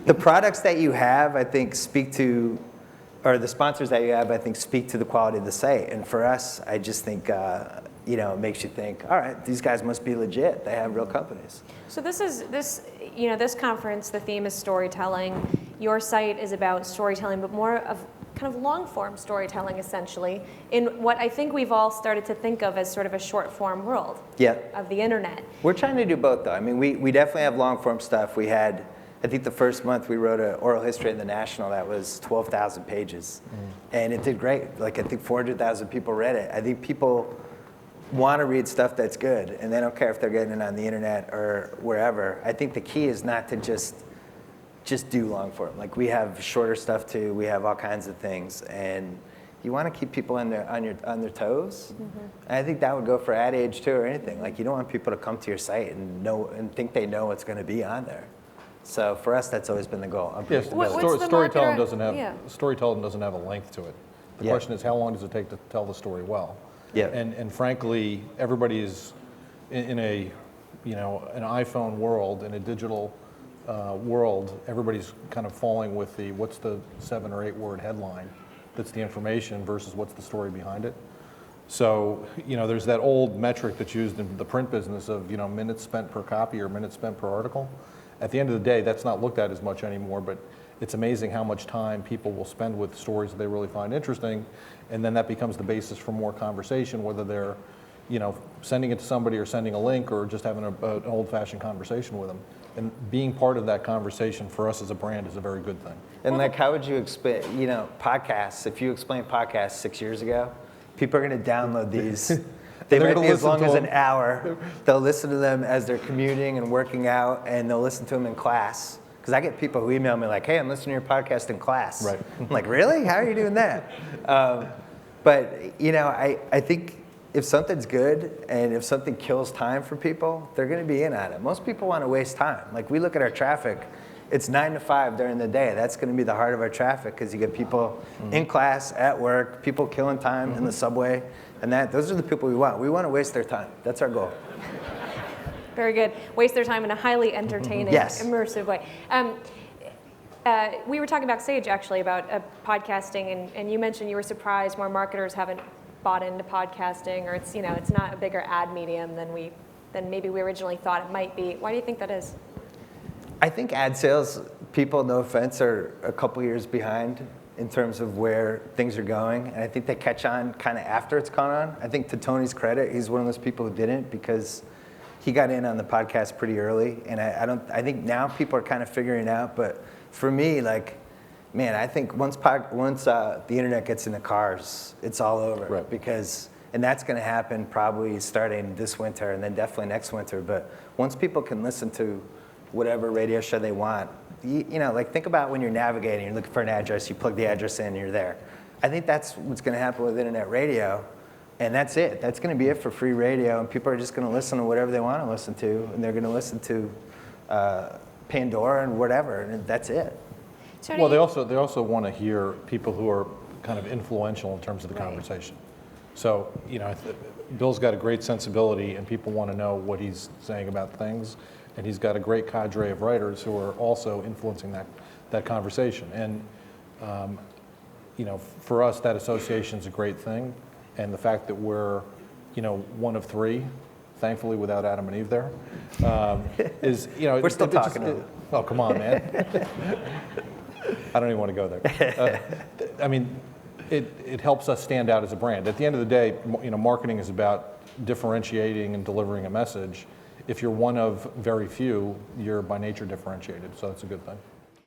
The products that you have, I think, speak to, or the sponsors that you have, I think, speak to the quality of the site. And for us, I just think, it makes you think, all right, these guys must be legit. They have real companies. So this conference, the theme is storytelling. Your site is about storytelling, but more of kind of long-form storytelling, essentially, in what I think we've all started to think of as sort of a short-form world of the internet. We're trying to do both, though. I mean, we definitely have long-form stuff. We had, I think the first month we wrote an oral history in the National that was 12,000 pages. And it did great. Like, I think 400,000 people read it. I think people want to read stuff that's good, and they don't care if they're getting it on the internet or wherever. I think the key is not to just do long form. Like, we have shorter stuff too. We have all kinds of things, and you want to keep people on their toes. And I think that would go for Ad Age too, or anything. Like, you don't want people to come to your site and think they know what's going to be on there. So for us, that's always been the goal. Yes, storytelling doesn't have a length to it. The question is, how long does it take to tell the story well? And frankly, everybody is in an iPhone world, in a digital world. Everybody's kind of falling with what's the 7 or 8 word headline that's the information versus what's the story behind it. So there's that old metric that's used in the print business of minutes spent per copy or minutes spent per article. At the end of the day, that's not looked at as much anymore, but it's amazing how much time people will spend with stories that they really find interesting, and then that becomes the basis for more conversation, whether they're sending it to somebody or sending a link or just having an old-fashioned conversation with them. And being part of that conversation for us as a brand is a very good thing. And like, how would you explain, podcasts? If you explained podcasts 6 years ago, people are going to download these. They might be as long as an hour. They'll listen to them as they're commuting and working out, and they'll listen to them in class. Because I get people who email me like, hey, I'm listening to your podcast in class. Right. I'm like, really? How are you doing that? But I think if something's good and if something kills time for people, they're going to be in on it. Most people want to waste time. Like, we look at our traffic. It's 9 to 5 during the day. That's going to be the heart of our traffic, because you get people in class, at work, people killing time in the subway. And those are the people we want. We want to waste their time. That's our goal. Very good. Waste their time in a highly entertaining, immersive way. We were talking backstage, actually, about podcasting, and you mentioned you were surprised more marketers haven't bought into podcasting, or it's not a bigger ad medium than maybe we originally thought it might be. Why do you think that is? I think ad sales people, no offense, are a couple years behind in terms of where things are going, and I think they catch on kind of after it's gone on. I think, to Tony's credit, he's one of those people who didn't, because he got in on the podcast pretty early, and I think now people are kind of figuring it out. But for me, like, man, I think once the internet gets in the cars, it's all over. Right. And that's going to happen probably starting this winter and then definitely next winter. But once people can listen to whatever radio show they want, like, think about when you're navigating, you're looking for an address, you plug the address in, and you're there. I think that's what's going to happen with internet radio. And that's it. That's going to be it for free radio, and people are just going to listen to whatever they want to listen to, and they're going to listen to Pandora and whatever, and that's it. Well, they also want to hear people who are kind of influential in terms of the conversation. So, Bill's got a great sensibility, and people want to know what he's saying about things, and he's got a great cadre of writers who are also influencing that conversation. And for us, that association is a great thing. And the fact that we're, one of 3, thankfully without Adam and Eve there, is, we're still talking to them. Oh, come on, man. I don't even want to go there. I mean, it helps us stand out as a brand. At the end of the day, marketing is about differentiating and delivering a message. If you're one of very few, you're by nature differentiated, so that's a good thing.